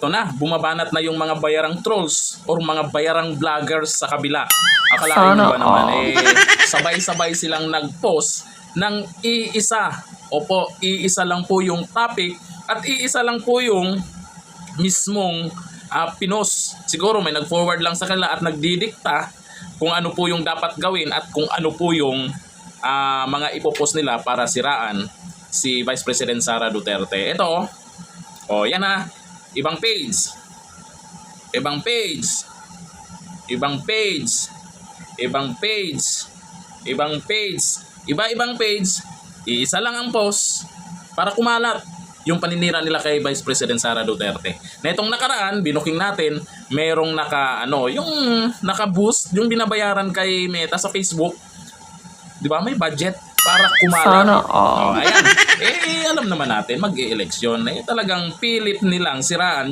ito na, bumabanat na yung mga bayarang trolls or mga bayarang vloggers sa kabila. Akalain mo ba naman, sabay-sabay silang nag-post ng iisa. Opo, iisa lang po yung topic at iisa lang po yung mismong pinost. Siguro may nag-forward lang sa kanila at nagdidikta kung ano po yung dapat gawin at kung ano po yung mga ipopost nila para siraan si Vice President Sara Duterte. Ito, yan na, ibang page. Ibang page. Ibang page. Ibang page. Ibang page. Iba-ibang page. Iisa lang ang post para kumalat yung paninira nila kay Vice President Sara Duterte. Na itong nakaraan, binuking natin, merong yung naka-boost, yung binabayaran kay Meta sa Facebook. 'Di ba? May budget para kumalat. Ayan. Alam naman natin, mag-e-eleksyon. Talagang pilit nilang siraan